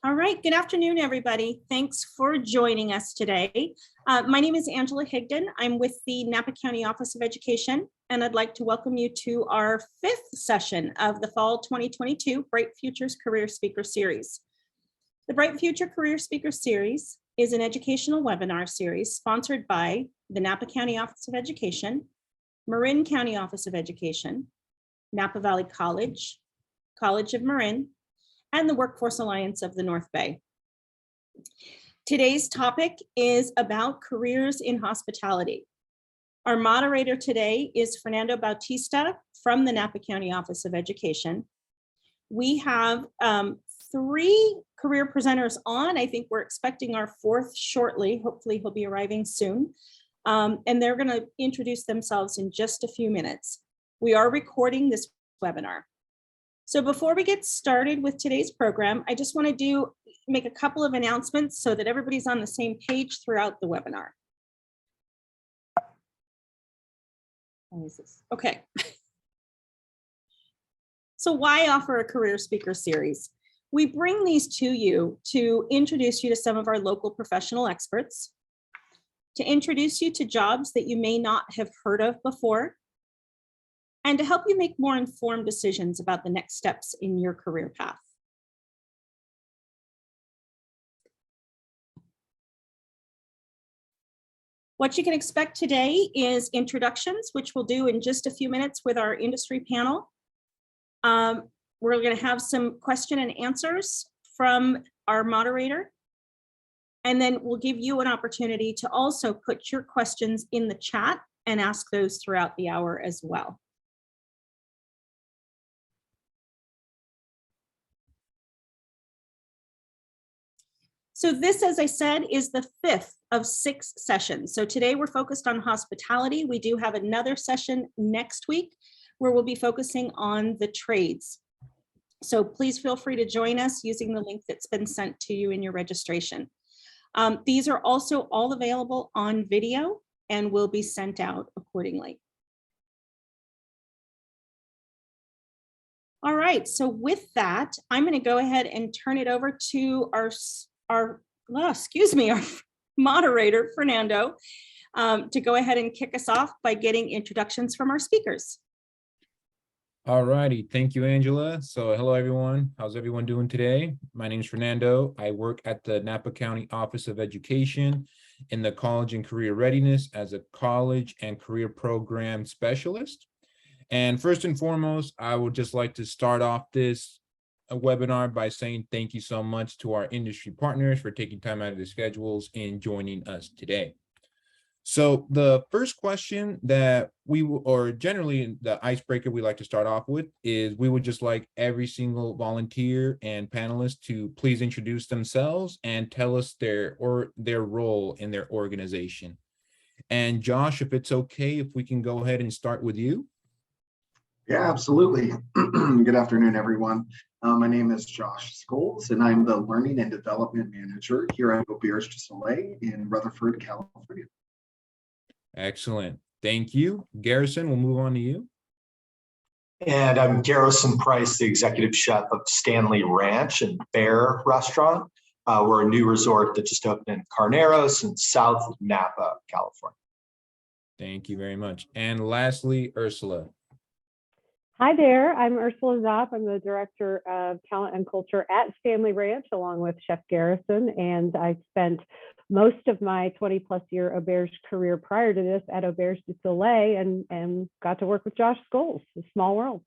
All right, good afternoon, everybody. Thanks for joining us today. My name is Angela Higdon. I'm with the Napa County Office of Education, and I'd like to welcome you to our 5th session of the Fall 2022 Bright Futures Career Speaker Series. The Bright Future Career Speaker Series is an educational webinar series sponsored by the Napa County Office of Education, Marin County Office of Education, Napa Valley College, College of Marin, and the Workforce Alliance of the North Bay. Today's topic is about careers in hospitality. Our moderator today is Fernando Bautista from the Napa County Office of Education. We have 3 career presenters on. I think we're expecting our 4th shortly. Hopefully he'll be arriving soon. And they're going to introduce themselves in just a few minutes. We are recording this webinar. So before we get started with today's program, I just want to make a couple of announcements so that everybody's on the same page throughout the webinar. What is this? Okay. So why offer a career speaker series? We bring these to you to introduce you to some of our local professional experts, to introduce you to jobs that you may not have heard of before, and to help you make more informed decisions about the next steps in your career path. What you can expect today is introductions, which we'll do in just a few minutes with our industry panel. We're going to have some question and answers from our moderator. And then we'll give you an opportunity to also put your questions in the chat and ask those throughout the hour as well. So this, as I said, is the 5th of 6 sessions. So today we're focused on hospitality. We do have another session next week where we'll be focusing on the trades. So please feel free to join us using the link that's been sent to you in your registration. These are also all available on video and will be sent out accordingly. All right, so with that, I'm going to go ahead and turn it over to our moderator, Fernando, to go ahead and kick us off by getting introductions from our speakers. All righty, thank you, Angela. So hello, everyone. How's everyone doing today? My name is Fernando. I work at the Napa County Office of Education in the College and Career Readiness as a college and career program specialist. And first and foremost, I would just like to start off this webinar by saying thank you so much to our industry partners for taking time out of their schedules and joining us today. So the first question that or generally the icebreaker we like to start off with is we would just like every single volunteer and panelist to please introduce themselves and tell us their role in their organization. And Josh, if it's okay, if we can go ahead and start with you. Yeah, absolutely. Good afternoon, everyone. My name is Josh Scholes, and I'm the Learning and Development Manager here at Auberge du Soleil in Rutherford, California. Excellent. Thank you. Garrison, we'll move on to you. And I'm Garrison Price, the Executive Chef of Stanley Ranch and Bear Restaurant. We're a new resort that just opened in Carneros in South Napa, California. Thank you very much. And lastly, Ursula. Hi there, I'm Ursula Zopp. I'm the Director of Talent and Culture at Stanley Ranch, along with Chef Garrison, and I spent most of my 20-plus year Auberge career prior to this at Auberge du Soleil and got to work with Josh Scholes. It's a small world.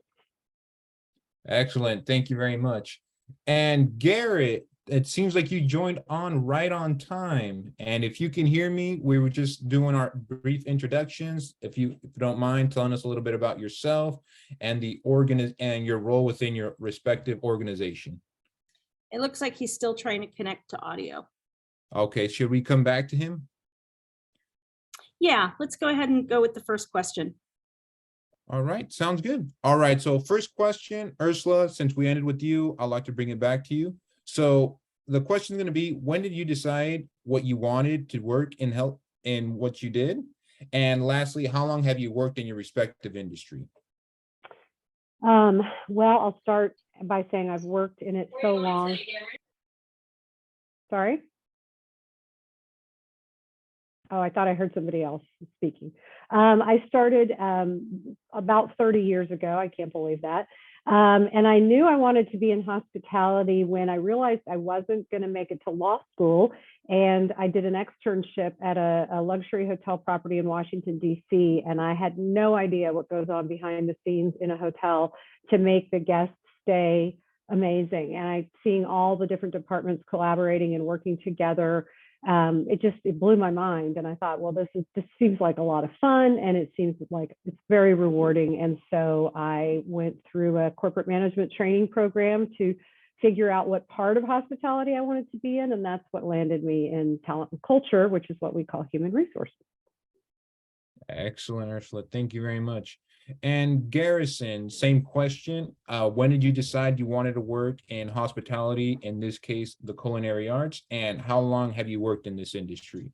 Excellent, thank you very much. And Garrett, it seems like you joined on right on time. And if you can hear me, we were just doing our brief introductions. If you don't mind telling us a little bit about yourself and your role within your respective organization. It looks like he's still trying to connect to audio. Okay, should we come back to him? Yeah, let's go ahead and go with the first question. All right, sounds good. All right, so first question, Ursula, since we ended with you, I'd like to bring it back to you. So the question is going to be, when did you decide what you wanted to work in health and what you did? And lastly, how long have you worked in your respective industry? Well, I'll start by saying I've worked in it so long. Sorry. Oh, I thought I heard somebody else speaking. I started about 30 years ago. I can't believe that. And I knew I wanted to be in hospitality when I realized I wasn't going to make it to law school. And I did an externship at a luxury hotel property in Washington, D.C. And I had no idea what goes on behind the scenes in a hotel to make the guest stay amazing. And I seeing all the different departments collaborating and working together. It blew my mind. And I thought, well, this seems like a lot of fun, and it seems like it's very rewarding. And so I went through a corporate management training program to figure out what part of hospitality I wanted to be in. And that's what landed me in talent and culture, which is what we call human resources. Excellent, Ursula. Thank you very much. And Garrison, same question. When did you decide you wanted to work in hospitality, in this case, the culinary arts, and how long have you worked in this industry?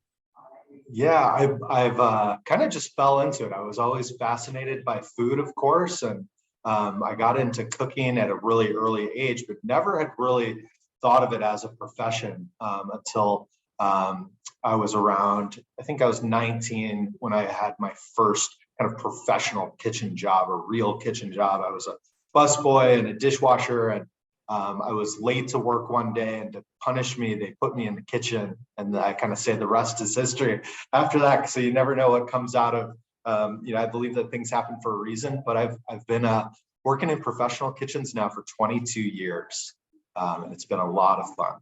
Yeah, I've kind of just fell into it. I was always fascinated by food, of course, and I got into cooking at a really early age, but never had really thought of it as a profession until I was around, I think I was 19 when I had my first kind of professional kitchen job, a real kitchen job. I was a busboy and a dishwasher, and I was late to work one day, and to punish me, they put me in the kitchen, and I kind of say the rest is history after that. So you never know what comes out of, I believe that things happen for a reason, but I've been working in professional kitchens now for 22 years, and it's been a lot of fun.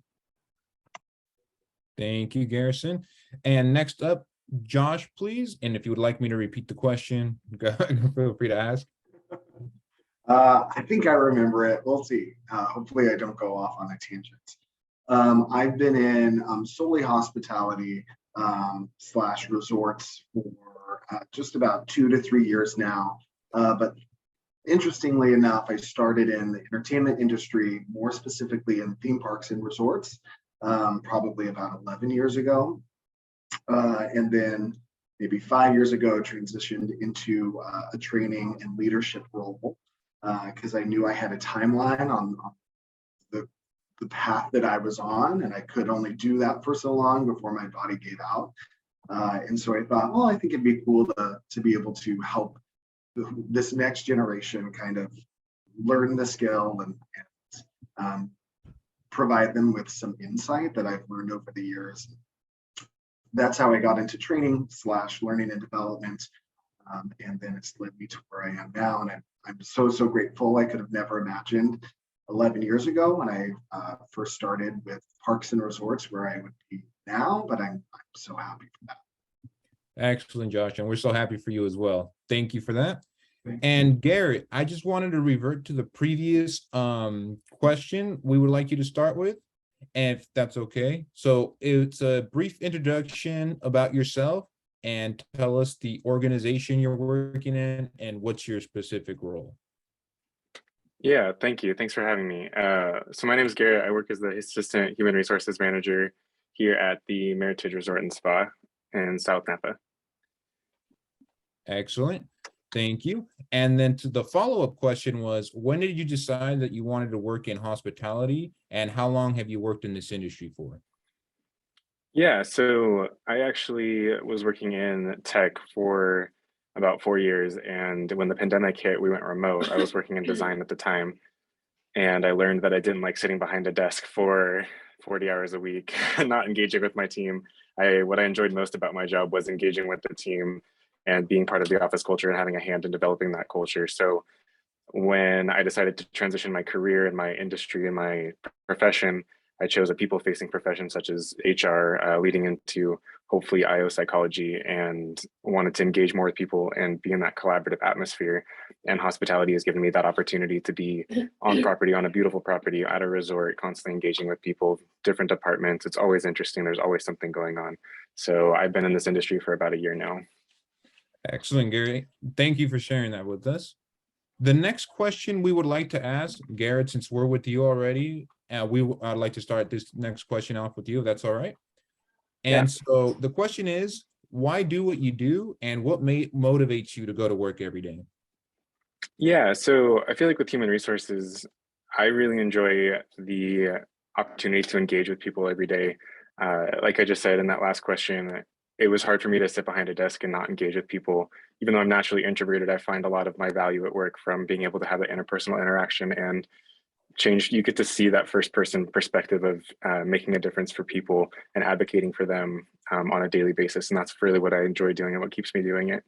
Thank you, Garrison. And next up, Josh, please. And if you would like me to repeat the question, feel free to ask. I think I remember it. We'll see. Hopefully I don't go off on a tangent. I've been in solely hospitality / resorts for just about 2 to 3 years now. But interestingly enough, I started in the entertainment industry, more specifically in theme parks and resorts, probably about 11 years ago. And then maybe 5 years ago, transitioned into a training and leadership role because I knew I had a timeline on the path that I was on, and I could only do that for so long before my body gave out. And so I thought, well, I think it'd be cool to be able to help this next generation kind of learn the skill and provide them with some insight that I've learned over the years. That's how I got into training / learning and development. And then it's led me to where I am now. And I'm so grateful. I could have never imagined 11 years ago when I first started with parks and resorts where I would be now, but I'm so happy for that. Excellent, Josh. And we're so happy for you as well. Thank you for that. And Garrett, I just wanted to revert to the previous question we would like you to start with, if that's okay. So it's a brief introduction about yourself and tell us the organization you're working in and what's your specific role. Yeah, thank you. Thanks for having me. So my name is Garrett. I work as the Assistant Human Resources Manager here at the Meritage Resort and Spa in South Napa. Excellent. Thank you. And then to the follow-up question was, when did you decide that you wanted to work in hospitality, and how long have you worked in this industry for? Yeah, so I actually was working in tech for about 4 years, and when the pandemic hit, we went remote. I was working in design at the time, and I learned that I didn't like sitting behind a desk for 40 hours a week, not engaging with my team. What I enjoyed most about my job was engaging with the team and being part of the office culture and having a hand in developing that culture. So when I decided to transition my career and my industry and my profession, I chose a people-facing profession such as HR, leading into hopefully IO psychology, and wanted to engage more with people and be in that collaborative atmosphere. And hospitality has given me that opportunity to be on property, on a beautiful property, at a resort, constantly engaging with people, different departments. It's always interesting. There's always something going on. So I've been in this industry for about a year now. Excellent, Gary. Thank you for sharing that with us. The next question we would like to ask, Garrett, since we're with you already, I'd like to start this next question off with you, if that's all right. And so the question is, why do what you do, and what motivates you to go to work every day? Yeah, so I feel like with human resources, I really enjoy the opportunity to engage with people every day. like I just said in that last question, it was hard for me to sit behind a desk and not engage with people. Even though I'm naturally introverted, I find a lot of my value at work from being able to have that interpersonal interaction and change. You get to see that first person perspective of making a difference for people and advocating for them on a daily basis. And that's really what I enjoy doing and what keeps me doing it.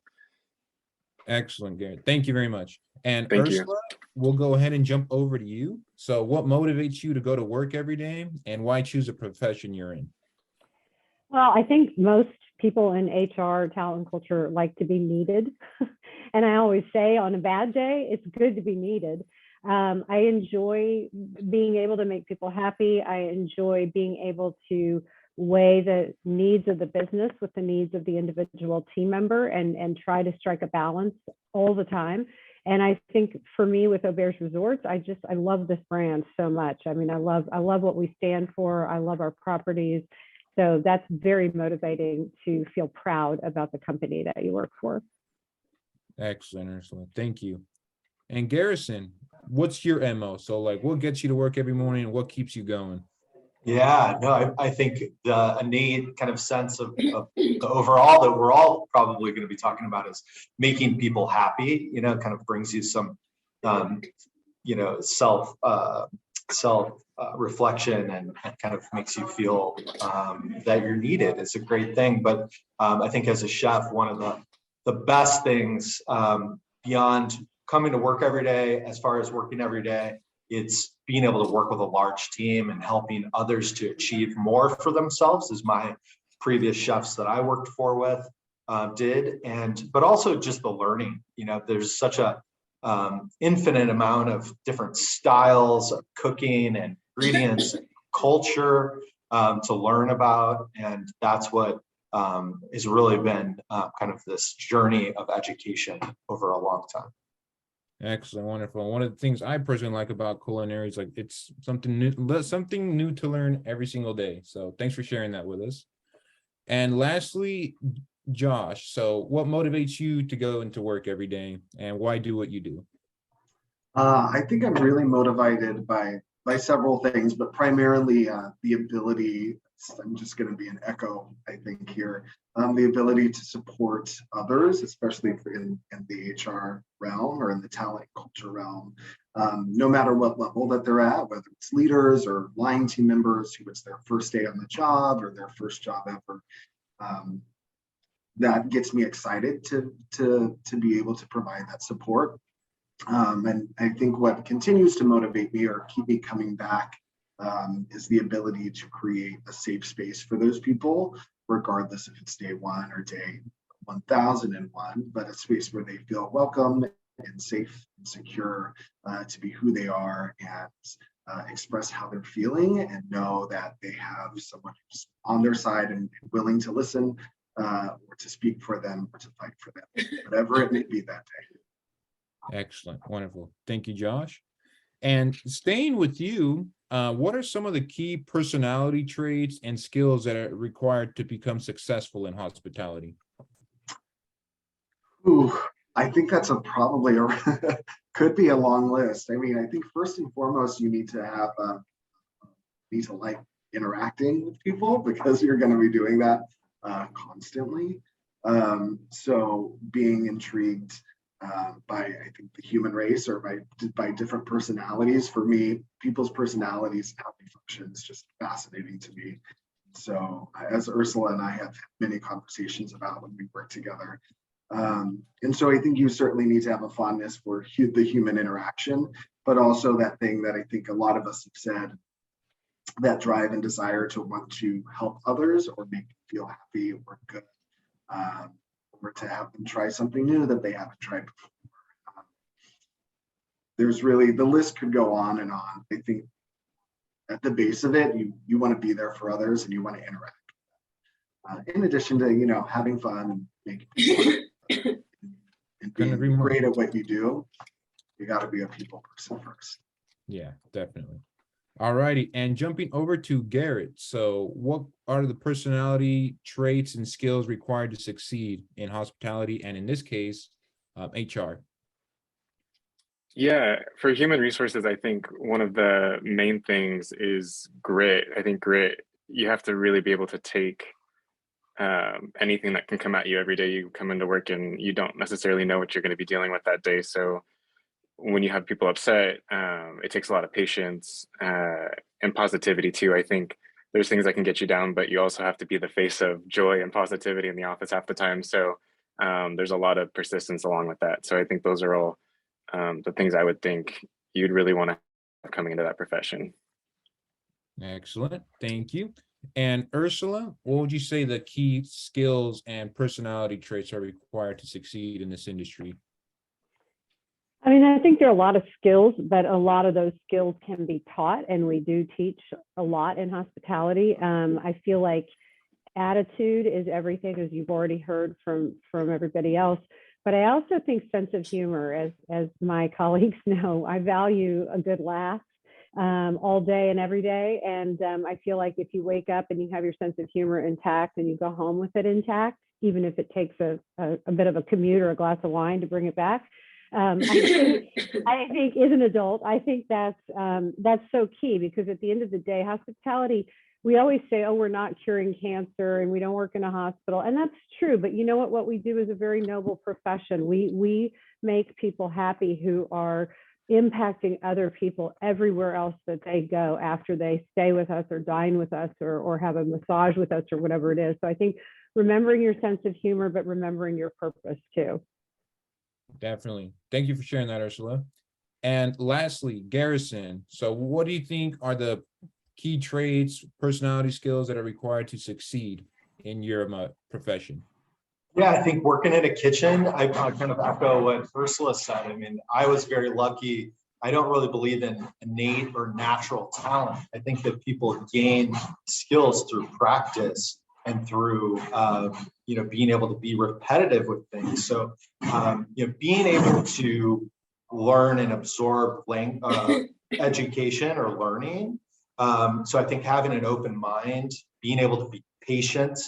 Excellent, Garrett. Thank you very much. And Thank you. Ursula, we'll go ahead and jump over to you. So what motivates you to go to work every day, and why choose a profession you're in? Well, I think most people in HR, talent and culture like to be needed. And I always say on a bad day, it's good to be needed. I enjoy being able to make people happy. I enjoy being able to weigh the needs of the business with the needs of the individual team member and try to strike a balance all the time. And I think for me with Auberge Resorts, I love this brand so much. I mean, I love what we stand for. I love our properties. So that's very motivating to feel proud about the company that you work for. Excellent, Ursula. Thank you. And Garrison, what's your MO? So like, what gets you to work every morning and what keeps you going? Yeah, no, I think the innate kind of sense of the overall that we're all probably going to be talking about is making people happy, kind of brings you some, self reflection and kind of makes you feel that you're needed. It's a great thing. But I think as a chef, one of the best things beyond coming to work every day, as far as working every day, it's being able to work with a large team and helping others to achieve more for themselves, as my previous chefs that I worked with did. But also just the learning, there's such a infinite amount of different styles of cooking and ingredients and culture to learn about. And that's what has really been kind of this journey of education over a long time. Excellent, wonderful. One of the things I personally like about culinary is like it's something new to learn every single day. So thanks for sharing that with us. And lastly, Josh, so what motivates you to go into work every day and why do what you do? I think I'm really motivated by several things, but primarily the ability, I'm just going to be an echo, I think here, the ability to support others, especially in the HR realm or in the talent culture realm, no matter what level that they're at, whether it's leaders or line team members who it's their first day on the job or their first job ever. That gets me excited to be able to provide that support. And I think what continues to motivate me or keep me coming back is the ability to create a safe space for those people, regardless if it's day one or day 1001, but a space where they feel welcome and safe and secure to be who they are and express how they're feeling and know that they have someone who's on their side and willing to listen or to speak for them or to fight for them, whatever it may be that day. Excellent. Wonderful. Thank you, Josh. And staying with you, what are some of the key personality traits and skills that are required to become successful in hospitality? Ooh, I think that's probably could be a long list. I mean, I think first and foremost, you need to like interacting with people because you're going to be doing that constantly. So being intrigued by, I think, the human race or by different personalities. For me, people's personalities and how they function is just fascinating to me. So as Ursula and I have many conversations about when we work together. And so I think you certainly need to have a fondness for the human interaction, but also that thing that I think a lot of us have said, that drive and desire to want to help others or make them feel happy or good. Or to have them try something new that they haven't tried before. There's really, the list could go on and on. I think at the base of it, you want to be there for others and you want to interact. In addition to, having fun, making people and being great at what you do, you got to be a people person first. Yeah, definitely. All righty, and jumping over to Garrett. So what are the personality traits and skills required to succeed in hospitality and in this case, HR? Yeah, for human resources, I think one of the main things is grit. I think grit, you have to really be able to take anything that can come at you every day. You come into work and you don't necessarily know what you're going to be dealing with that day. So when you have people upset, it takes a lot of patience and positivity too. I think there's things that can get you down, but you also have to be the face of joy and positivity in the office half the time. So there's a lot of persistence along with that. So I think those are all the things I would think you'd really want to have coming into that profession. Excellent. Thank you. And Ursula, what would you say the key skills and personality traits are required to succeed in this industry? I mean, I think there are a lot of skills, but a lot of those skills can be taught, and we do teach a lot in hospitality. I feel like attitude is everything, as you've already heard from everybody else. But I also think sense of humor, as my colleagues know, I value a good laugh all day and every day. And I feel like if you wake up and you have your sense of humor intact and you go home with it intact, even if it takes a bit of a commute or a glass of wine to bring it back, I think as an adult, I think that's so key, because at the end of the day, hospitality, we always say, oh, we're not curing cancer and we don't work in a hospital. And that's true. But you know what we do is a very noble profession. We make people happy who are impacting other people everywhere else that they go after they stay with us or dine with us or have a massage with us or whatever it is. So I think remembering your sense of humor, but remembering your purpose too. Definitely. Thank you for sharing that, Ursula. And lastly, Garrison. So what do you think are the key traits, personality skills that are required to succeed in your profession? Yeah, I think working in a kitchen, I kind of echo what Ursula said. I mean, I was very lucky. I don't really believe in innate or natural talent. I think that people gain skills through practice and through, being able to be repetitive with things. So, being able to learn and absorb education or learning. So I think having an open mind, being able to be patient,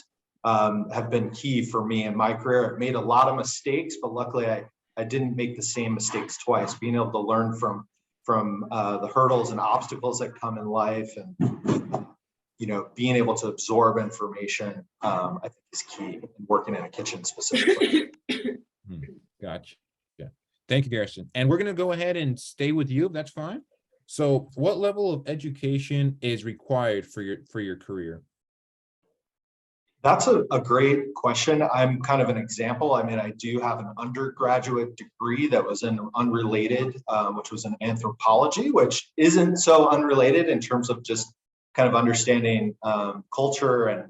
have been key for me in my career. I've made a lot of mistakes, but luckily I didn't make the same mistakes twice. Being able to learn from the hurdles and obstacles that come in life, and being able to absorb information, I think is key in working in a kitchen specifically. Gotcha. Yeah. Thank you, Garrison. And we're going to go ahead and stay with you, if that's fine. So what level of education is required for your career? That's a great question. I'm kind of an example. I mean, I do have an undergraduate degree that was in unrelated, which was in anthropology, which isn't so unrelated in terms of just kind of understanding culture and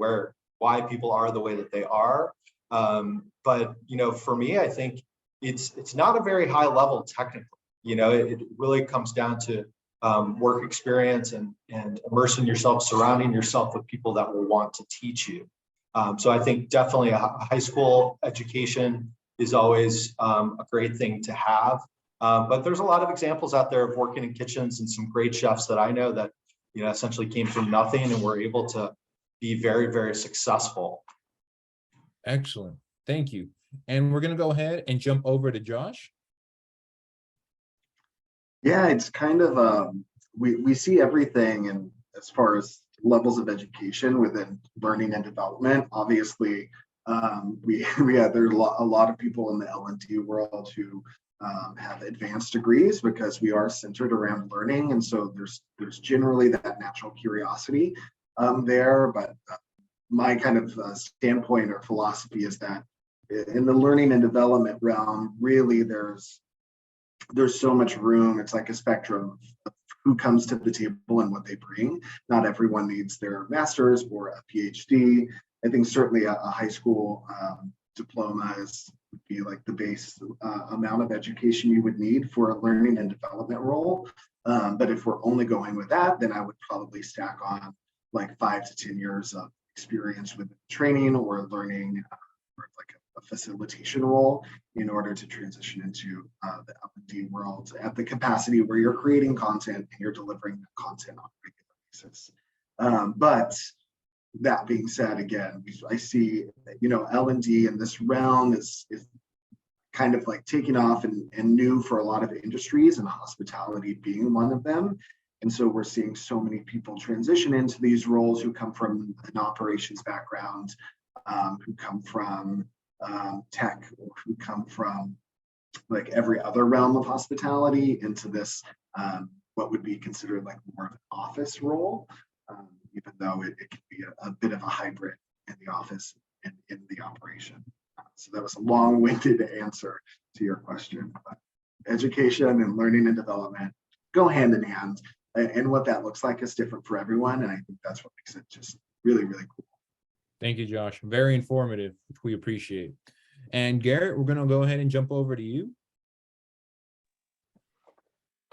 why people are the way that they are. But for me, I think it's not a very high level technically. It really comes down to work experience and immersing yourself, surrounding yourself with people that will want to teach you. So I think definitely a high school education is always a great thing to have. But there's a lot of examples out there of working in kitchens and some great chefs that I know that essentially came from nothing and were able to be very, very successful. Excellent. Thank you. And we're going to go ahead and jump over to Josh. Yeah, it's kind of we see everything, and as far as levels of education within learning and development. Obviously, there's a lot of people in the L&D world who have advanced degrees because we are centered around learning, and so there's generally that natural curiosity there. But my kind of standpoint or philosophy is that in the learning and development realm, really there's so much room. It's like a spectrum of who comes to the table and what they bring. Not everyone needs their master's or a PhD. I think certainly a high school diploma would be like the base amount of education you would need for a learning and development role. But if we're only going with that, then I would probably stack on like 5 to 10 years of experience with training or learning, or like a facilitation role in order to transition into the L&D world at the capacity where you're creating content and you're delivering that content on a regular basis. But that being said, again, I see, L&D in this realm is kind of like taking off and new for a lot of industries, and hospitality being one of them. And so we're seeing so many people transition into these roles who come from an operations background, who come from tech, or who come from like every other realm of hospitality into this, what would be considered like more of an office role, even though it can be a bit of a hybrid in the office and in the operation. So that was a long-winded answer to your question. But education and learning and development go hand in hand. And what that looks like is different for everyone. And I think that's what makes it just really, really cool. Thank you, Josh. Very informative, which we appreciate. And Garrett, we're going to go ahead and jump over to you.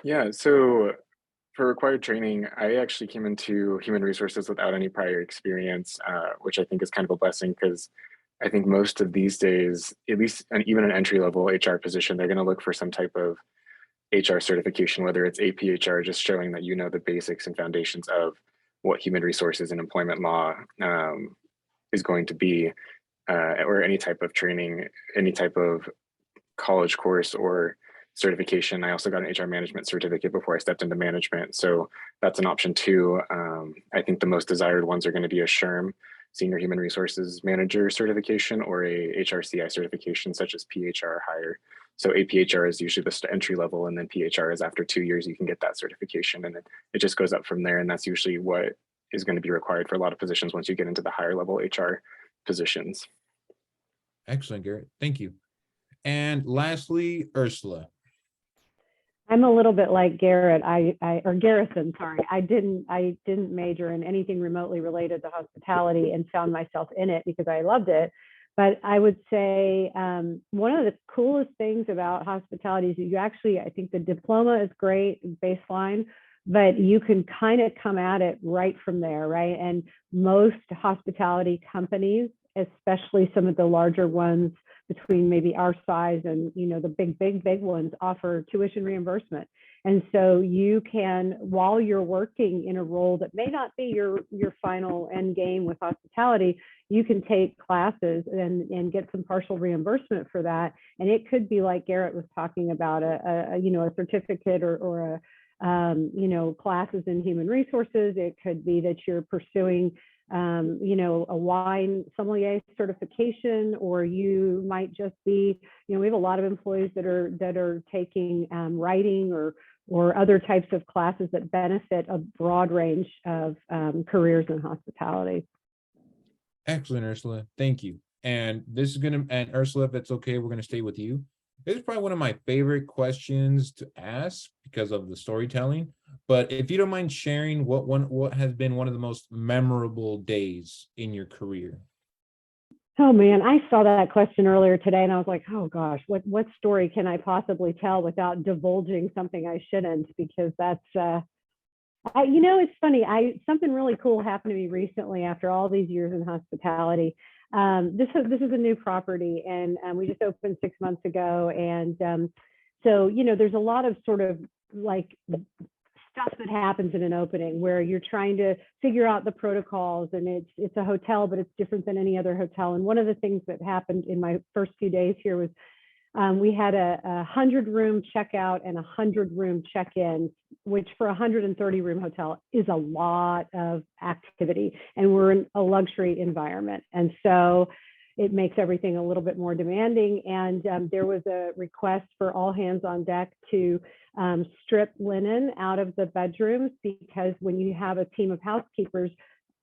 Yeah, so for required training, I actually came into human resources without any prior experience, which I think is kind of a blessing because I think most of these days, at least even an entry-level HR position, they're going to look for some type of HR certification, whether it's APHR, just showing that you know the basics and foundations of what human resources and employment law is going to be, or any type of training, any type of college course or certification. I also got an HR management certificate before I stepped into management. So that's an option too. I think the most desired ones are going to be a SHRM, Senior Human Resources Manager certification, or a HRCI certification such as PHR or higher. So APHR is usually the entry level, and then PHR is after 2 years, you can get that certification, and it just goes up from there. And that's usually what is going to be required for a lot of positions once you get into the higher level HR positions. Excellent, Garrett. Thank you. And lastly, Ursula. I'm a little bit like Garrett. Or Garrison, sorry. I didn't major in anything remotely related to hospitality and found myself in it because I loved it. But I would say one of the coolest things about hospitality is you actually, I think the diploma is great, baseline, but you can kind of come at it right from there, right? And most hospitality companies, especially some of the larger ones between maybe our size and, you know, the big ones, offer tuition reimbursement. And so you can, while you're working in a role that may not be your final end game with hospitality, you can take classes and get some partial reimbursement for that. And it could be like Garrett was talking about a certificate or classes in human resources. It could be that you're pursuing a wine sommelier certification, or you might just be, we have a lot of employees that are taking writing or other types of classes that benefit a broad range of careers in hospitality. Excellent, Ursula. Thank you. And this is and Ursula, if it's okay, we're gonna stay with you. This is probably one of my favorite questions to ask because of the storytelling. But if you don't mind sharing what has been one of the most memorable days in your career? Oh man, I saw that question earlier today and I was like, oh gosh, what story can I possibly tell without divulging something I shouldn't? Because that's, it's funny. Something really cool happened to me recently after all these years in hospitality. This is a new property, and we just opened 6 months ago. And so, there's a lot of sort of like stuff that happens in an opening where you're trying to figure out the protocols, and it's a hotel, but it's different than any other hotel. And one of the things that happened in my first few days here was we had a 100-room checkout and 100-room check-in, which for a 130-room hotel is a lot of activity, and we're in a luxury environment. And so it makes everything a little bit more demanding. And there was a request for all hands on deck to strip linen out of the bedrooms, because when you have a team of housekeepers,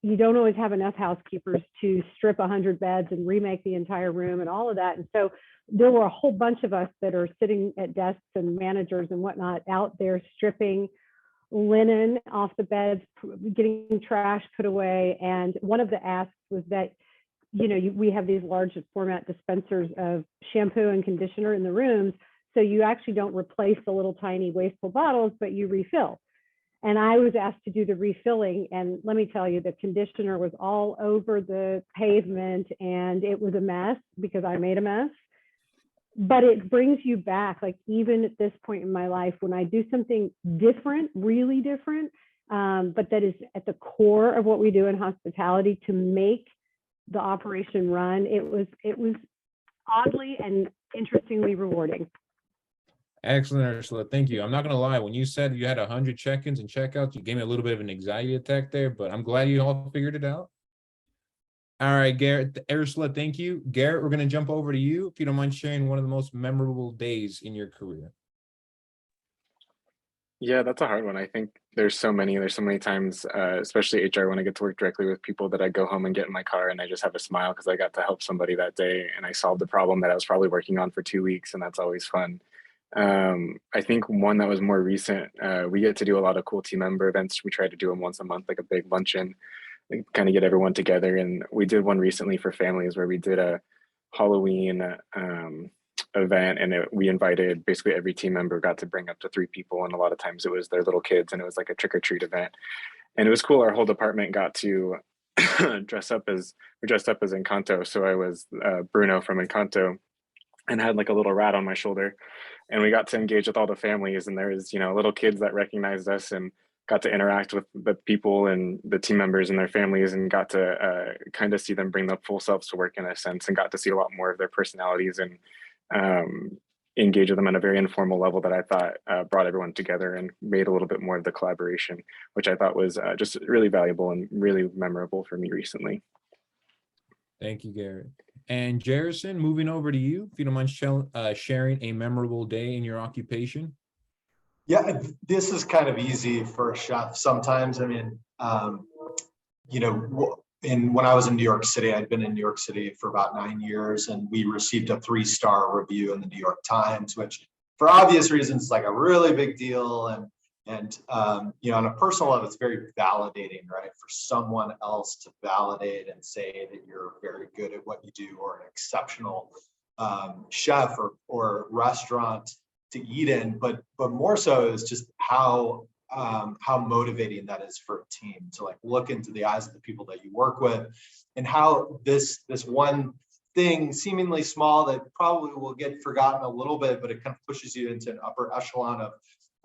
you don't always have enough housekeepers to strip 100 beds and remake the entire room and all of that. And so there were a whole bunch of us that are sitting at desks and managers and whatnot out there stripping linen off the beds, getting trash put away. And one of the asks was that, we have these large format dispensers of shampoo and conditioner in the rooms. So you actually don't replace the little tiny wasteful bottles, but you refill. And I was asked to do the refilling. And let me tell you, the conditioner was all over the pavement and it was a mess because I made a mess. But it brings you back, like even at this point in my life, when I do something different, really different, but that is at the core of what we do in hospitality to make the operation run, it was oddly and interestingly rewarding. Excellent, Ursula. Thank you. I'm not gonna lie, when you said you had 100 check-ins and checkouts, you gave me a little bit of an anxiety attack there, but I'm glad you all figured it out. All right, Garrett, Ursula, thank you. Garrett, we're gonna jump over to you if you don't mind sharing one of the most memorable days in your career. Yeah, that's a hard one. I think there's so many times, especially HR, when I get to work directly with people, that I go home and get in my car and I just have a smile because I got to help somebody that day and I solved the problem that I was probably working on for 2 weeks, and that's always fun. I think one that was more recent, we get to do a lot of cool team member events. We try to do them once a month, like a big luncheon, kind of get everyone together. And we did one recently for families where we did a Halloween event, and we invited basically every team member, got to bring up to 3 people, and a lot of times it was their little kids, and it was like a trick-or-treat event, and it was cool. Our whole department got to we dressed up as Encanto, so I was Bruno from Encanto and had like a little rat on my shoulder, and we got to engage with all the families, and there was, little kids that recognized us and got to interact with the people and the team members and their families, and got to kind of see them bring the full selves to work in a sense, and got to see a lot more of their personalities, and engage with them on a very informal level that I thought brought everyone together and made a little bit more of the collaboration, which I thought was just really valuable and really memorable for me recently. Thank you, Garrett. And Jerison, moving over to you, if you don't mind sharing a memorable day in your occupation. Yeah, this is kind of easy for a chef sometimes. I mean, when I was in New York City, I'd been in New York City for about 9 years, and we received a 3-star review in the New York Times, which for obvious reasons is like a really big deal. And on a personal level, it's very validating, right? For someone else to validate and say that you're very good at what you do, or an exceptional chef or restaurant to eat in, but more so is just how motivating that is for a team to like look into the eyes of the people that you work with, and how this one thing seemingly small that probably will get forgotten a little bit, but it kind of pushes you into an upper echelon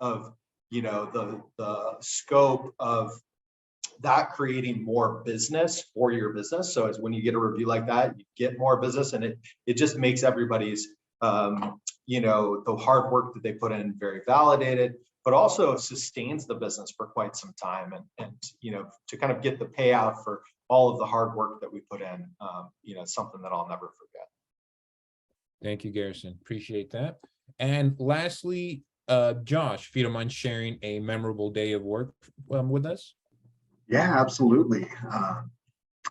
of the scope of that creating more business for your business. So as when you get a review like that, you get more business, and it just makes everybody's the hard work that they put in very validated, but also sustains the business for quite some time, and to kind of get the payout for all of the hard work that we put in, something that I'll never forget. Thank you, Garrison. Appreciate that. And lastly, Josh, if you don't mind sharing a memorable day of work with us. Yeah, absolutely.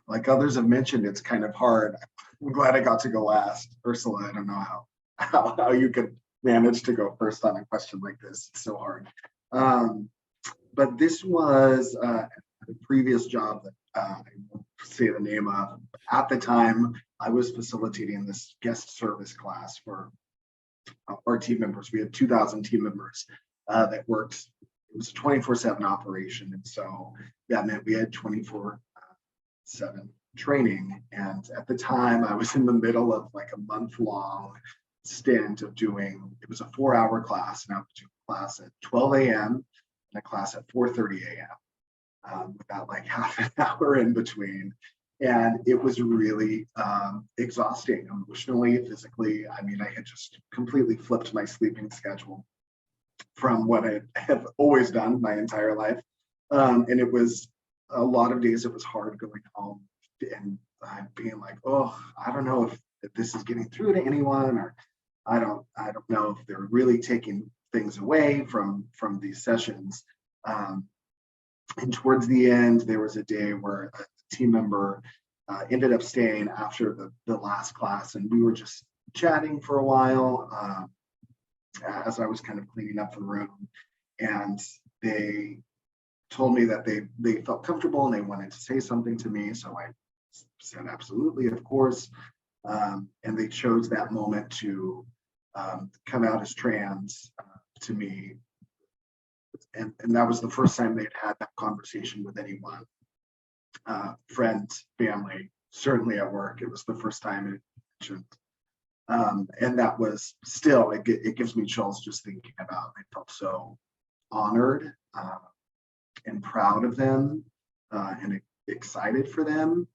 Like others have mentioned, it's kind of hard. I'm glad I got to go last. Ursula, I don't know how you could manage to go first on a question like this. It's so hard. But this was a previous job that I won't say the name of. At the time, I was facilitating this guest service class for our team members. We had 2,000 team members that worked. It was a 24/7 operation, and so that meant we had 24/7 training. And at the time, I was in the middle of like a month-long stint of doing. It was a 4-hour class, and I was doing a class at 12 a.m. and a class at 4:30 a.m. Without like half an hour in between. And it was really exhausting emotionally, physically. I mean, I had just completely flipped my sleeping schedule from what I have always done my entire life. And it was a lot of days it was hard going home and being like, oh, I don't know if this is getting through to anyone, or I don't know if they're really taking things away from these sessions. And towards the end, there was a day where a team member ended up staying after the last class, and we were just chatting for a while as I was kind of cleaning up the room. And they told me that they felt comfortable and they wanted to say something to me. So I said, absolutely, of course. And they chose that moment to come out as trans to me. And that was the first time they'd had that conversation with anyone, friends, family, certainly at work. It was the first time it mentioned. And that was still, it gives me chills just thinking about it. I felt so honored and proud of them and excited for them.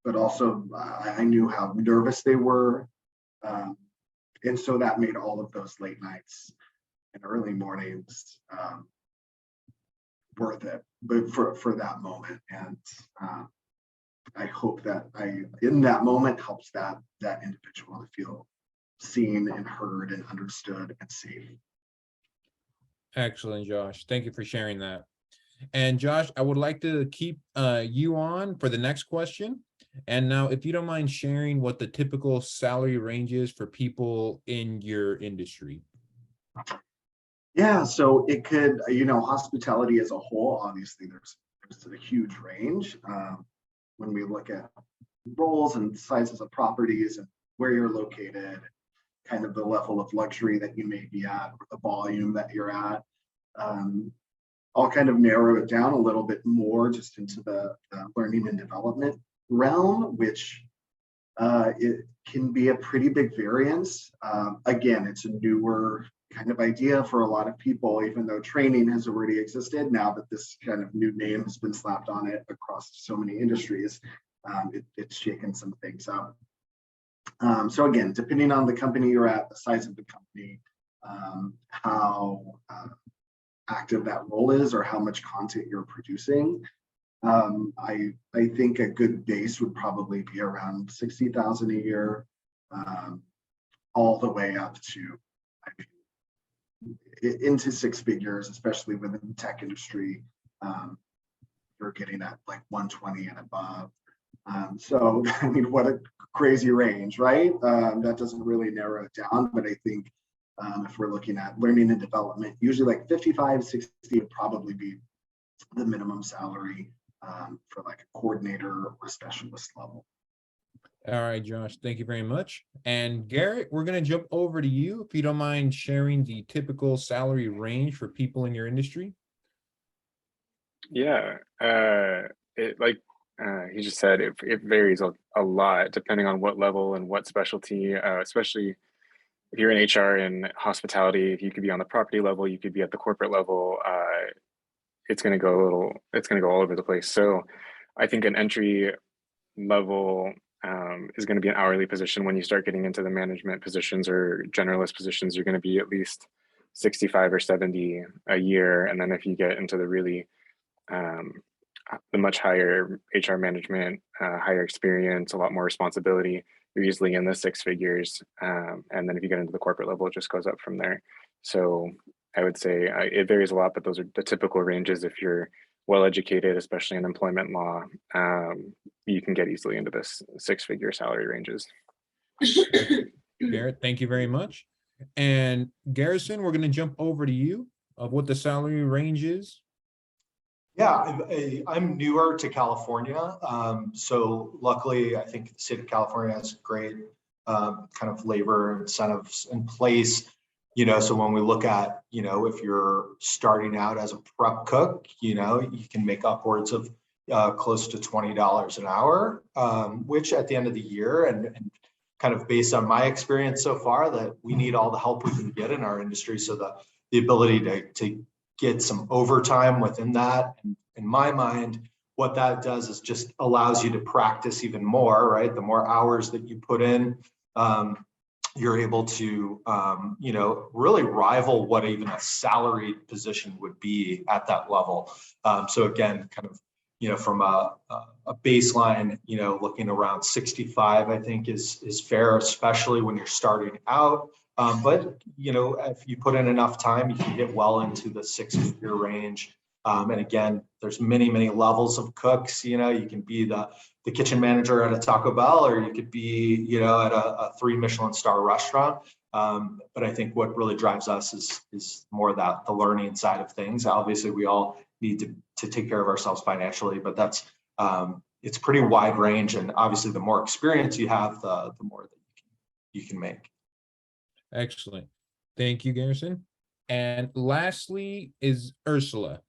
But also I knew how nervous they were. And so that made all of those late nights and early mornings worth it, but for that moment. And I hope that in that moment, helps that individual to feel seen and heard and understood and safe. Excellent, Josh. Thank you for sharing that. And Josh, I would like to keep you on for the next question. And now, if you don't mind sharing what the typical salary range is for people in your industry. Yeah, so it could, hospitality as a whole, obviously there's a huge range. When we look at roles and sizes of properties and where you're located, kind of the level of luxury that you may be at, or the volume that you're at. I'll kind of narrow it down a little bit more just into the learning and development realm, which it can be a pretty big variance. Again, it's a newer kind of idea for a lot of people, even though training has already existed. Now that this kind of new name has been slapped on it across so many industries, it's shaken some things up. So again, depending on the company you're at, the size of the company, how active that role is, or how much content you're producing, I think a good base would probably be around 60,000 a year, all the way up to into six figures, especially within the tech industry. You're getting at like 120 and above. So I mean, what a crazy range, right? That doesn't really narrow it down, but I think if we're looking at learning and development, usually like 55, 60 would probably be the minimum salary for like a coordinator or a specialist level. All right, Josh, thank you very much. And Garrett, we're going to jump over to you if you don't mind sharing the typical salary range for people in your industry. Yeah, he just said, it varies a lot depending on what level and what specialty, especially if you're in HR and hospitality. You could be on the property level, you could be at the corporate level. It's going to go all over the place. So I think an entry level is going to be an hourly position. When you start getting into the management positions or generalist positions, you're going to be at least 65 or 70 a year. And then if you get into the really the much higher HR management, higher experience, a lot more responsibility, you're usually in the six figures. And then if you get into the corporate level, it just goes up from there. So I would say it varies a lot, but those are the typical ranges. If you're well educated, especially in employment law, you can get easily into this six-figure salary ranges. Garrett, thank you very much. And Garrison, we're going to jump over to you of what the salary range is. Yeah, I'm newer to California. So luckily, I think the state of California has great kind of labor incentives in place. So when we look at, if you're starting out as a prep cook, you can make upwards of close to $20 an hour, which at the end of the year, and kind of based on my experience so far, that we need all the help we can get in our industry. So the ability to get some overtime within that, and in my mind, what that does is just allows you to practice even more, right? The more hours that you put in, you're able to, really rival what even a salaried position would be at that level. So again, kind of, from a baseline, looking around 65, I think is fair, especially when you're starting out. But, if you put in enough time, you can get well into the six-figure range. And again, there's many, many levels of cooks. You can be the kitchen manager at a Taco Bell, or you could be, at a 3 Michelin star restaurant. But I think what really drives us is more that the learning side of things. Obviously, we all need to take care of ourselves financially, but that's it's pretty wide range. And obviously, the more experience you have, the more that you can make. Excellent. Thank you, Garrison. And lastly is Ursula.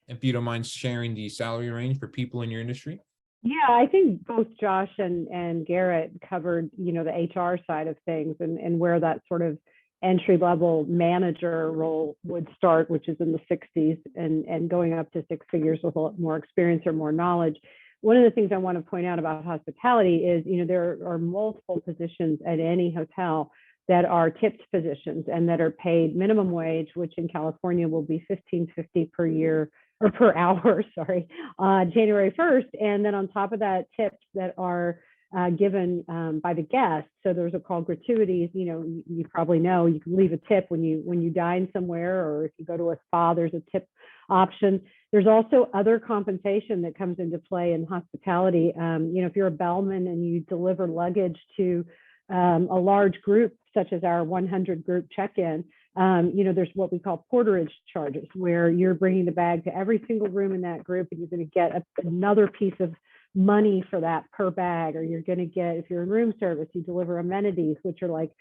If you don't mind sharing the salary range for people in your industry. Yeah, I think both Josh and Garrett covered, the HR side of things and where that sort of entry-level manager role would start, which is in the 60s, and going up to six figures with a lot more experience or more knowledge. One of the things I want to point out about hospitality is, there are multiple positions at any hotel. that are tipped positions and that are paid minimum wage, which in California will be $15.50 per year or per hour, sorry, January 1st. And then on top of that, tips that are given by the guests. So there's a called gratuities. You know, you probably know you can leave a tip when you dine somewhere, or if you go to a spa, there's a tip option. There's also other compensation that comes into play in hospitality. You know, if you're a bellman and you deliver luggage to a large group, such as our 100 group check-in, you know, there's what we call porterage charges, where you're bringing the bag to every single room in that group, and you're going to get another piece of money for that per bag. Or you're going to get, if you're in room service, you deliver amenities, which are like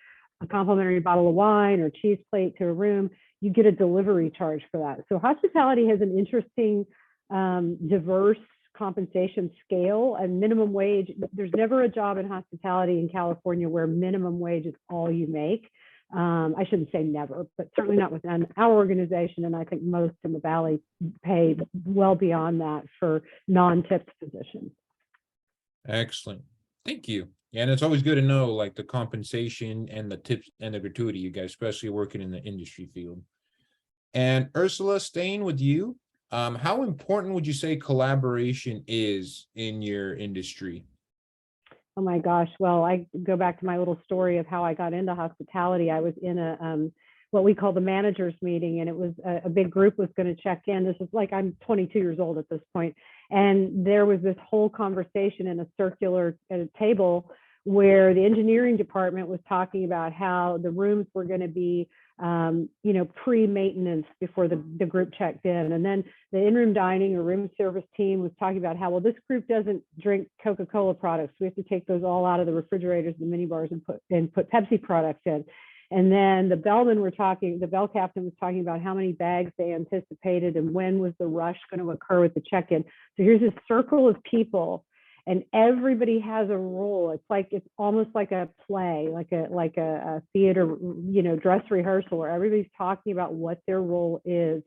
a complimentary bottle of wine or cheese plate to a room, you get a delivery charge for that. So hospitality has an interesting, diverse compensation scale. And minimum wage, there's never a job in hospitality in California where minimum wage is all you make. I shouldn't say never, but certainly not within our organization. And I think most in the Valley pay well beyond that for non-tipped positions. Excellent. Thank you. Yeah, and it's always good to know like the compensation and the tips and the gratuity, you guys, especially working in the industry field. And Ursula, staying with you, how important would you say collaboration is in your industry? Oh my gosh. Well, I go back to my little story of how I got into hospitality. I was in a what we call the managers meeting, and it was a big group was going to check in. This is like, I'm 22 years old at this point, and there was this whole conversation in a circular at a table where the engineering department was talking about how the rooms were going to be you know, pre-maintenance before the group checked in. And then the in-room dining or room service team was talking about how, well, this group doesn't drink Coca-Cola products. We have to take those all out of the refrigerators, the mini bars, and put Pepsi products in. And then the bellman the bell captain was talking about how many bags they anticipated and when was the rush going to occur with the check-in. So here's this circle of people, and everybody has a role. It's almost like a play, like a theater, you know, dress rehearsal, where everybody's talking about what their role is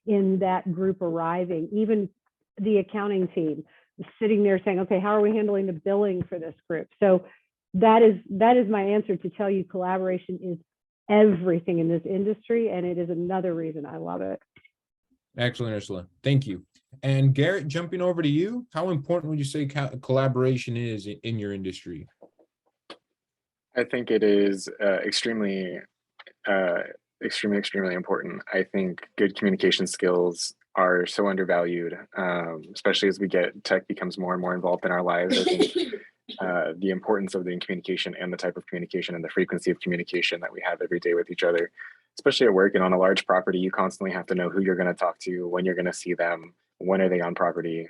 in that group arriving. Even the accounting team is sitting there saying, okay, how are we handling the billing for this group? So that is my answer to tell you collaboration is everything in this industry, and it is another reason I love it. Excellent, Ursula. Thank you. And Garrett, jumping over to you, how important would you say collaboration is in your industry? I think it is extremely important. I think good communication skills are so undervalued, especially as tech becomes more and more involved in our lives. I think the importance of the communication and the type of communication and the frequency of communication that we have every day with each other, especially at work and on a large property, you constantly have to know who you're going to talk to, when you're going to see them, when are they on property.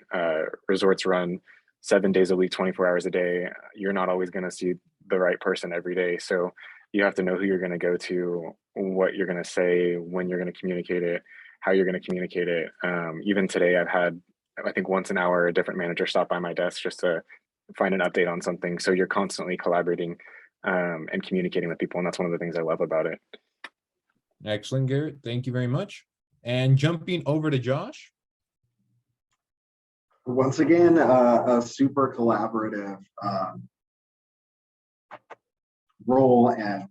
Resorts run 7 days a week, 24 hours a day. You're not always going to see the right person every day. So you have to know who you're going to go to, what you're going to say, when you're going to communicate it, how you're going to communicate it. Even today, I've had, I think once an hour, a different manager stop by my desk just to find an update on something. So you're constantly collaborating and communicating with people. And that's one of the things I love about it. Excellent, Garrett. Thank you very much. And jumping over to Josh. Once again, a super collaborative role, and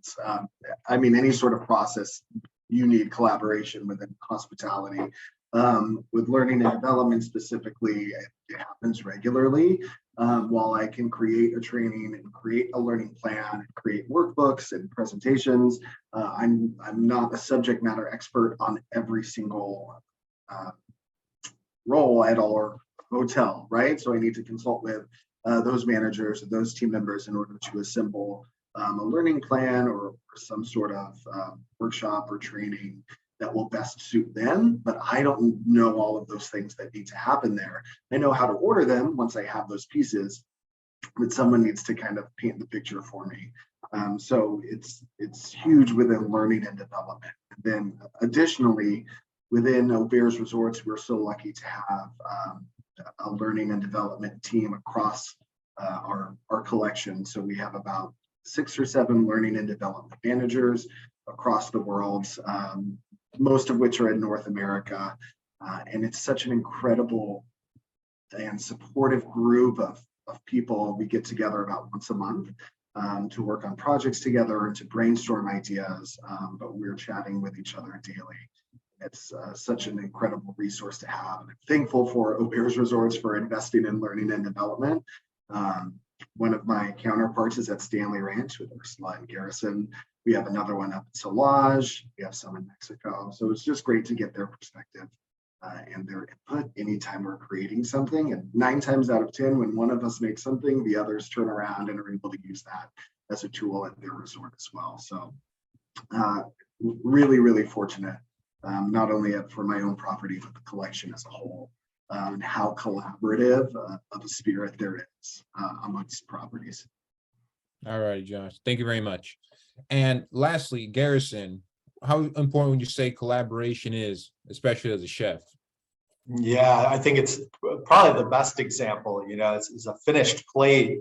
I mean, any sort of process, you need collaboration within hospitality. With learning and development specifically, it happens regularly. While I can create a training and create a learning plan and create workbooks and presentations, I'm not a subject matter expert on every single role at our hotel, right? So I need to consult with those managers and those team members in order to assemble a learning plan or some sort of workshop or training that will best suit them. But I don't know all of those things that need to happen there. I know how to order them once I have those pieces, but someone needs to kind of paint the picture for me. So it's huge within learning and development. And then additionally, within Auberge Resorts, we're so lucky to have a learning and development team across our collection. So we have about 6 or 7 learning and development managers across the world, most of which are in North America. And it's such an incredible and supportive group of people. We get together about once a month to work on projects together, to brainstorm ideas, but we're chatting with each other daily. It's such an incredible resource to have. And I'm thankful for Auberge Resorts for investing in learning and development. One of my counterparts is at Stanley Ranch with Ursula and Garrison. We have another one up in Solage. We have some in Mexico. So it's just great to get their perspective and their input anytime we're creating something. And 9 times out of 10, when one of us makes something, the others turn around and are able to use that as a tool at their resort as well. So really, really fortunate, not only for my own property, but the collection as a whole, and how collaborative of a spirit there is amongst properties. All right, Josh, thank you very much. And lastly, Garrison, how important would you say collaboration is, especially as a chef? Yeah, I think it's probably the best example. It's a finished plate.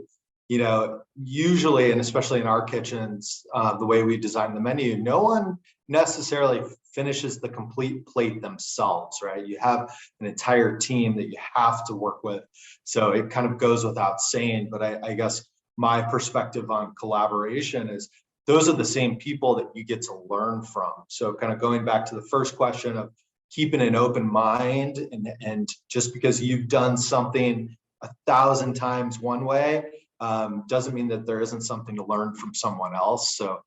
Usually, and especially in our kitchens, the way we design the menu, no one necessarily finishes the complete plate themselves, right? You have an entire team that you have to work with. So it kind of goes without saying, but I guess my perspective on collaboration is those are the same people that you get to learn from. So kind of going back to the first question of keeping an open mind, and just because you've done something 1,000 times one way doesn't mean that there isn't something to learn from someone else. So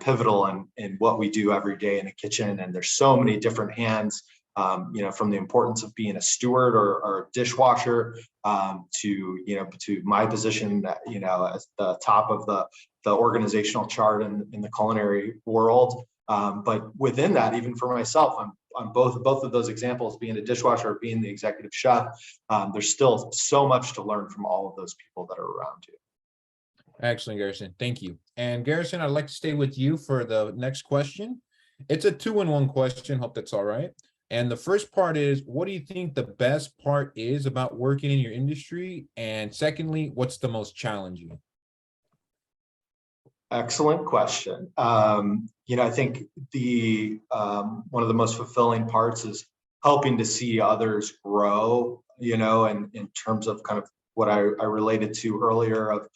pivotal in what we do every day in the kitchen, and there's so many different hands, from the importance of being a steward or a dishwasher, to my position, as the top of the organizational chart in the culinary world. But within that, even for myself, on both of those examples, being a dishwasher or being the executive chef, there's still so much to learn from all of those people that are around you. Excellent, Garrison. Thank you. And Garrison, I'd like to stay with you for the next question. It's a 2-in-1 question. Hope that's all right. And the first part is, what do you think the best part is about working in your industry? And secondly, what's the most challenging? Excellent question. I think the one of the most fulfilling parts is helping to see others grow, and in terms of kind of what I related to earlier of,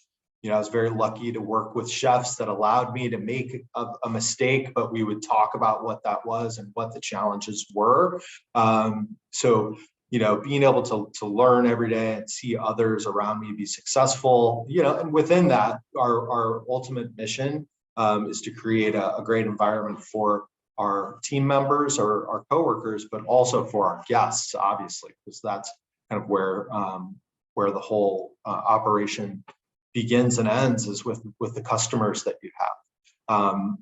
I was very lucky to work with chefs that allowed me to make a mistake, but we would talk about what that was and what the challenges were. So being able to learn every day and see others around me be successful, and within that, our ultimate mission is to create a great environment for our team members or our coworkers, but also for our guests, obviously, because that's kind of where the whole operation begins and ends, is with the customers that you have.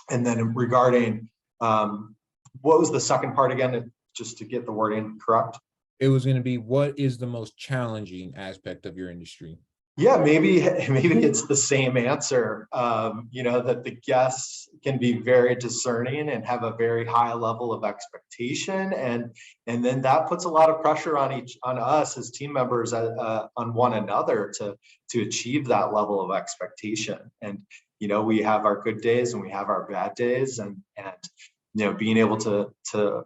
And then regarding, what was the second part again, just to get the wording correct? It was going to be, what is the most challenging aspect of your industry? Yeah, maybe it's the same answer. That the guests can be very discerning and have a very high level of expectation, and then that puts a lot of pressure on us as team members, on one another to achieve that level of expectation. And we have our good days and we have our bad days, and being able to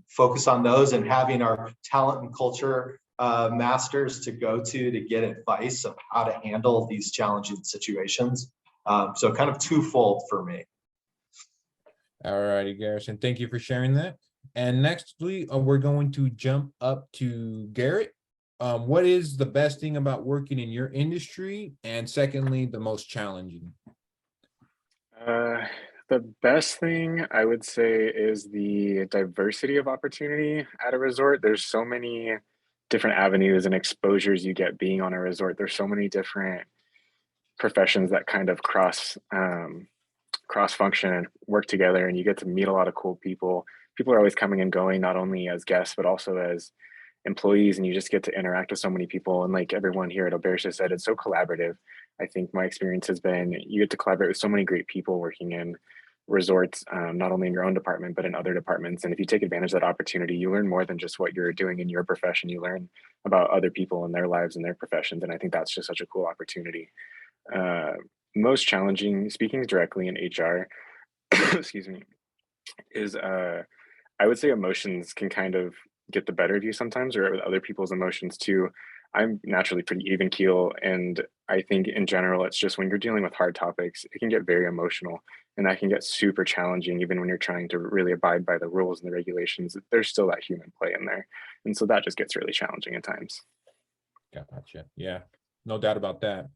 focus on those, and having our talent and culture masters to go to get advice of how to handle these challenging situations. So kind of twofold for me. All righty, Garrison, thank you for sharing that. And nextly, we're going to jump up to Garrett. What is the best thing about working in your industry? And secondly, the most challenging? The best thing I would say is the diversity of opportunity at a resort. There's so many different avenues and exposures you get being on a resort. There's so many different professions that kind of cross function and work together, and you get to meet a lot of cool people. People are always coming and going, not only as guests, but also as employees, and you just get to interact with so many people. And like everyone here at Auberge said, it's so collaborative. I think my experience has been, you get to collaborate with so many great people working in resorts, not only in your own department, but in other departments. And if you take advantage of that opportunity, you learn more than just what you're doing in your profession. You learn about other people and their lives and their professions. And I think that's just such a cool opportunity. Most challenging, speaking directly in HR, excuse me, is I would say emotions can kind of get the better of you sometimes, or with other people's emotions too. I'm naturally pretty even keel, and I think in general, it's just when you're dealing with hard topics, it can get very emotional, and that can get super challenging even when you're trying to really abide by the rules and the regulations. There's still that human play in there, and so that just gets really challenging at times. Gotcha. Yeah, no doubt about that.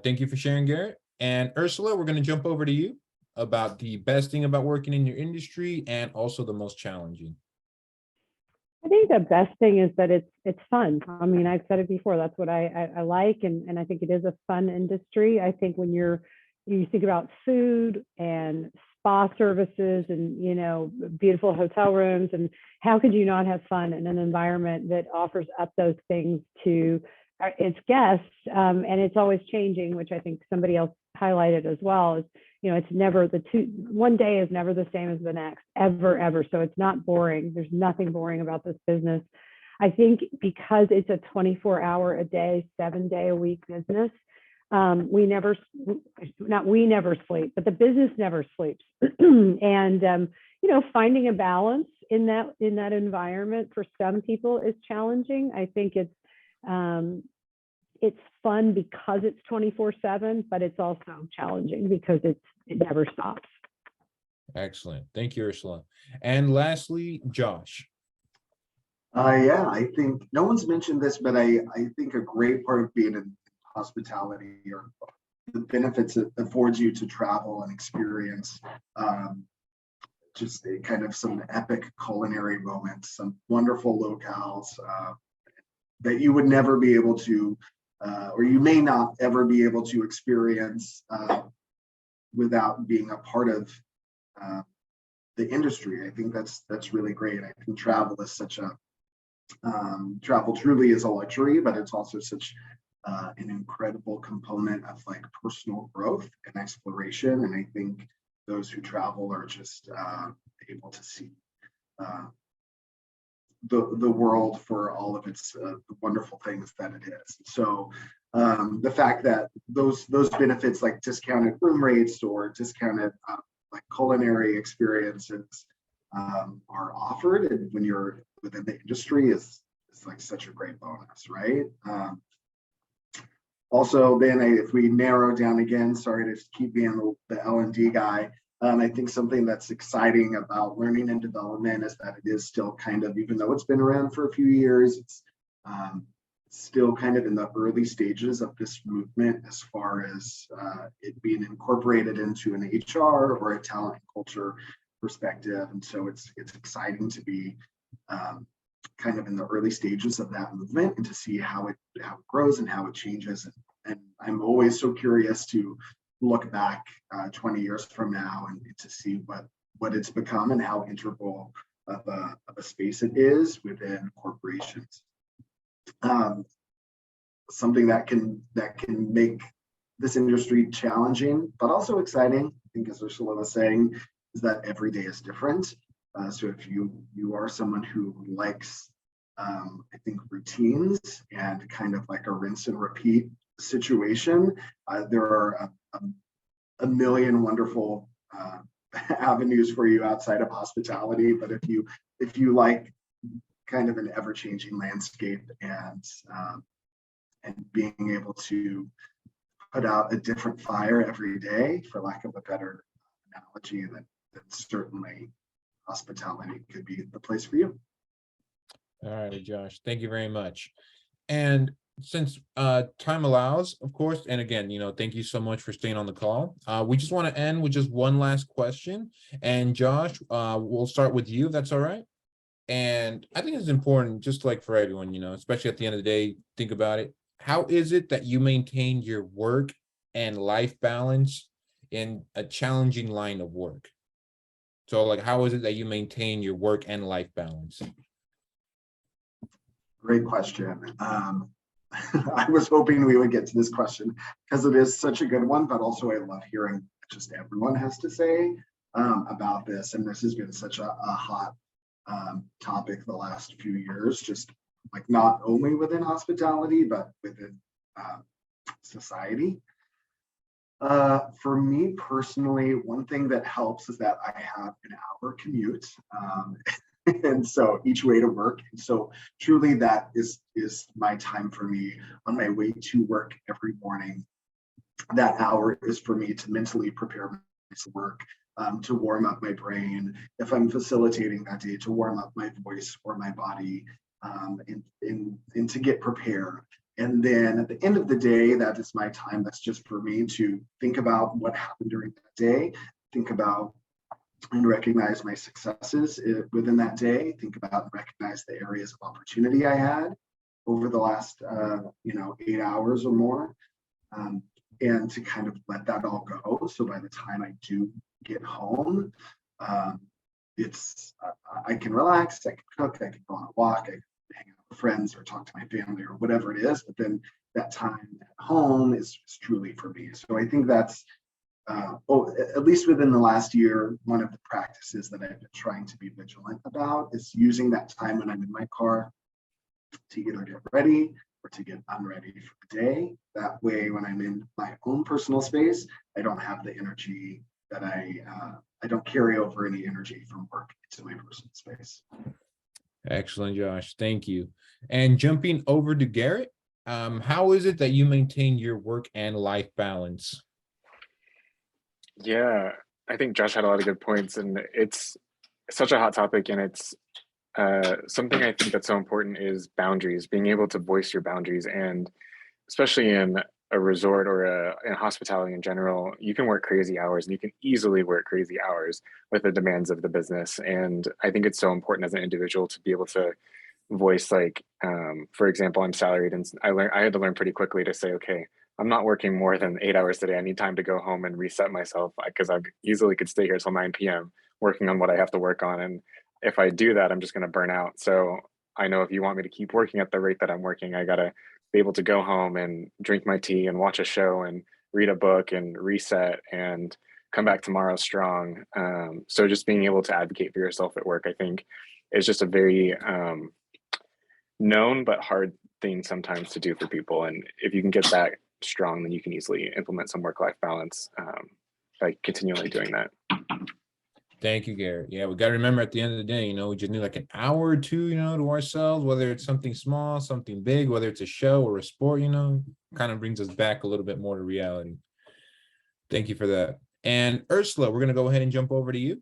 Thank you for sharing, Garrett. And Ursula, we're going to jump over to you about the best thing about working in your industry and also the most challenging. I think the best thing is that it's fun. I mean, I've said it before. That's what I like, and I think it is a fun industry. I think when you think about food and spa services and beautiful hotel rooms, and how could you not have fun in an environment that offers up those things to its guests? And it's always changing, which I think somebody else highlighted as well. Is it's never one day is never the same as the next, ever. So it's not boring. There's nothing boring about this business. I think because it's a 24-hour a day, 7-day a week business, we never sleep, but the business never sleeps. And finding a balance in that environment for some people is challenging. I think it's fun because it's 24/7, but it's also challenging because it never stops. Excellent. Thank you, Ursula. And lastly, Josh. Yeah, I think no one's mentioned this, but I think a great part of being in hospitality or the benefits it affords you to travel and experience just a kind of some epic culinary moments, some wonderful locales that you would never be able to or you may not ever be able to experience without being a part of the industry. I think that's really great. I think travel is such a travel truly is a luxury, but it's also such an incredible component of like personal growth and exploration. And I think those who travel are just able to see the world for all of its wonderful things that it is. So the fact that those benefits like discounted room rates or discounted like culinary experiences are offered, and when you're within the industry is like such a great bonus, right? Also, then if we narrow down again, sorry to keep being the L&D guy, I think something that's exciting about learning and development is that it is still kind of, even though it's been around for a few years, it's still kind of in the early stages of this movement as far as it being incorporated into an HR or a talent and culture perspective. And so it's exciting to be kind of in the early stages of that movement and to see how it grows and how it changes. And I'm always so curious to look back 20 years from now and to see what it's become and how integral of a space it is within corporations. Something that can make this industry challenging, but also exciting, I think, as Ursula was saying, is that every day is different. So if you are someone who likes, I think, routines and kind of like a rinse and repeat situation, there are a million wonderful avenues for you outside of hospitality. But if you like kind of an ever-changing landscape and being able to put out a different fire every day, for lack of a better analogy, then certainly hospitality could be the place for you. All right, Josh, thank you very much. And since time allows, of course, and again, thank you so much for staying on the call. We just want to end with just one last question. And Josh, we'll start with you, if that's all right. And I think it's important, just like for everyone, especially at the end of the day, think about it. How is it that you maintain your work and life balance in a challenging line of work? So like, how is it that you maintain your work and life balance? Great question. I was hoping we would get to this question because it is such a good one, but also I love hearing just everyone has to say about this. And this has been such a hot topic the last few years, just like not only within hospitality, but within society. For me personally, one thing that helps is that I have an hour commute. and so each way to work. And so truly that is my time for me on my way to work every morning. That hour is for me to mentally prepare my work, to warm up my brain. If I'm facilitating that day, to warm up my voice or my body, and to get prepared. And then at the end of the day, that is my time. That's just for me to think about what happened during that day, think about and recognize my successes within that day, think about and recognize the areas of opportunity I had over the last 8 hours or more, and to kind of let that all go. So by the time I do get home, I can relax, I can cook, I can go on a walk, I can hang out with friends or talk to my family or whatever it is. But then that time at home is truly for me. So I think that's at least within the last year, one of the practices that I've been trying to be vigilant about is using that time when I'm in my car to either get ready or to get unready for the day. That way, when I'm in my own personal space, I don't have the energy that I don't carry over any energy from work into my personal space. Excellent, Josh. Thank you. And jumping over to Garrett, how is it that you maintain your work and life balance? Yeah, I think Josh had a lot of good points, and it's such a hot topic, and it's something I think that's so important is boundaries, being able to voice your boundaries. And especially in a resort or in hospitality in general, you can work crazy hours, and you can easily work crazy hours with the demands of the business. And I think it's so important as an individual to be able to voice, like, for example, I'm salaried, and I had to learn pretty quickly to say, okay, I'm not working more than 8 hours a day. I need time to go home and reset myself, because I easily could stay here till 9 p.m. working on what I have to work on. And if I do that, I'm just going to burn out. So I know if you want me to keep working at the rate that I'm working, I got to be able to go home and drink my tea and watch a show and read a book and reset and come back tomorrow strong. So just being able to advocate for yourself at work, I think, is just a very known but hard thing sometimes to do for people. And if you can get that strong, then you can easily implement some work-life balance by continually doing that. Thank you, Garrett. Yeah, we got to remember at the end of the day, we just need like an hour or two, to ourselves, whether it's something small, something big, whether it's a show or a sport, kind of brings us back a little bit more to reality. Thank you for that. And Ursula, we're going to go ahead and jump over to you.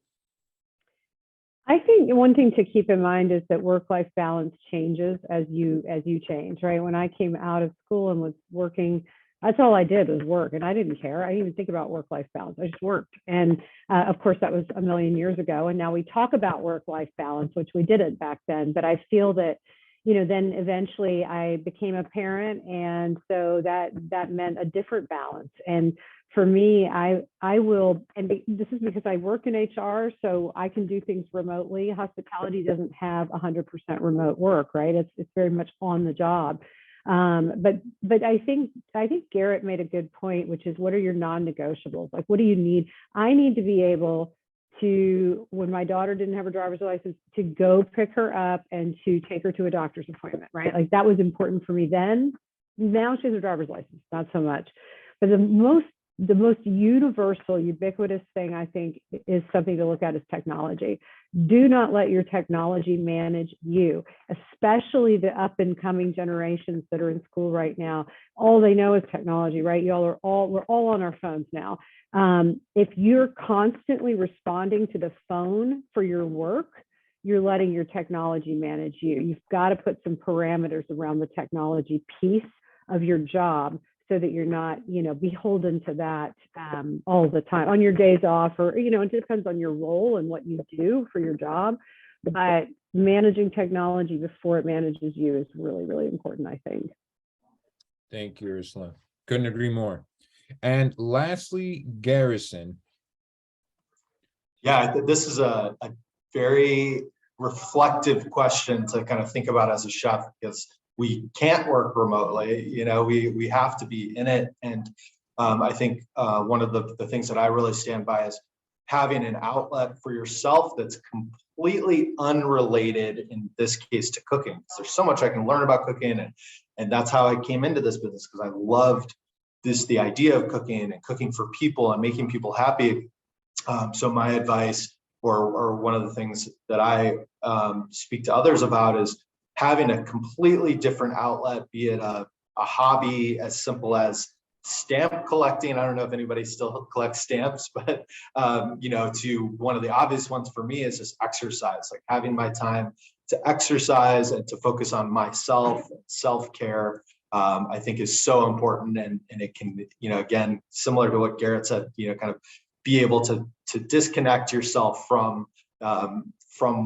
I think one thing to keep in mind is that work-life balance changes as you change, right? When I came out of school and was working, that's all I did was work, and I didn't care. I didn't even think about work-life balance. I just worked. And of course, that was a million years ago. And now we talk about work-life balance, which we didn't back then. But I feel that, then eventually I became a parent. And so that meant a different balance. And for me, I will, and this is because I work in HR, so I can do things remotely. Hospitality doesn't have 100% remote work, right? It's very much on the job. But I think Garrett made a good point, which is, what are your non-negotiables? Like, what do you need? I need to be able to, when my daughter didn't have her driver's license, to go pick her up and to take her to a doctor's appointment, right? Like, that was important for me then. Now she has her driver's license, not so much. But the most universal, ubiquitous thing, I think, is something to look at is technology. Do not let your technology manage you, especially the up and coming generations that are in school right now. All they know is technology, right? We're all on our phones now. If you're constantly responding to the phone for your work, you're letting your technology manage you. You've got to put some parameters around the technology piece of your job, so that you're not, beholden to that all the time on your days off, or, it depends on your role and what you do for your job. But managing technology before it manages you is really, really important, I think. Thank you, Ursula. Couldn't agree more. And lastly, Garrison. Yeah, this is a very reflective question to kind of think about as a chef, because we can't work remotely, we have to be in it. And I think one of the things that I really stand by is having an outlet for yourself that's completely unrelated, in this case, to cooking. There's so much I can learn about cooking, and that's how I came into this business, because I loved the idea of cooking and cooking for people and making people happy. So my advice, or one of the things that I speak to others about is having a completely different outlet, be it a hobby as simple as stamp collecting. I don't know if anybody still collects stamps, but to one of the obvious ones for me is just exercise, like having my time to exercise and to focus on myself, self-care. I think is so important, and it can, again, similar to what Garrett said, kind of be able to disconnect yourself from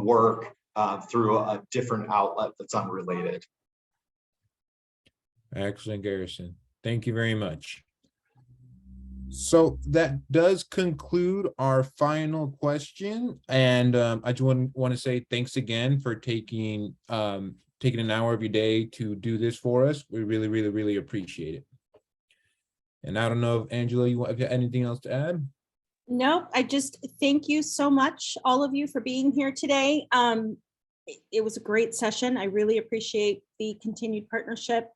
work through a different outlet that's unrelated. Excellent, Garrison. Thank you very much. So that does conclude our final question. And I just want to say thanks again for taking an hour of your day to do this for us. We really, really, really appreciate it. And I don't know if Angela, you have anything else to add? No, I just thank you so much, all of you, for being here today. It was a great session. I really appreciate the continued partnership.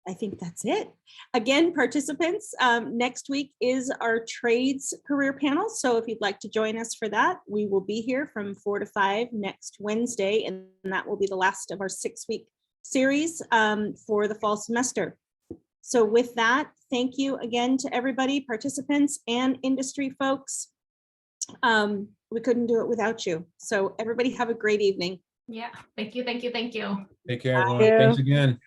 I think that's it. Again, participants, next week is our trades career panel. So if you'd like to join us for that, we will be here from 4 to 5 next Wednesday, and that will be the last of our 6-week series for the fall semester. So with that, thank you again to everybody, participants and industry folks. We couldn't do it without you. So everybody have a great evening. Yeah, thank you, thank you, thank you. Take care, everyone. Bye. Thanks again.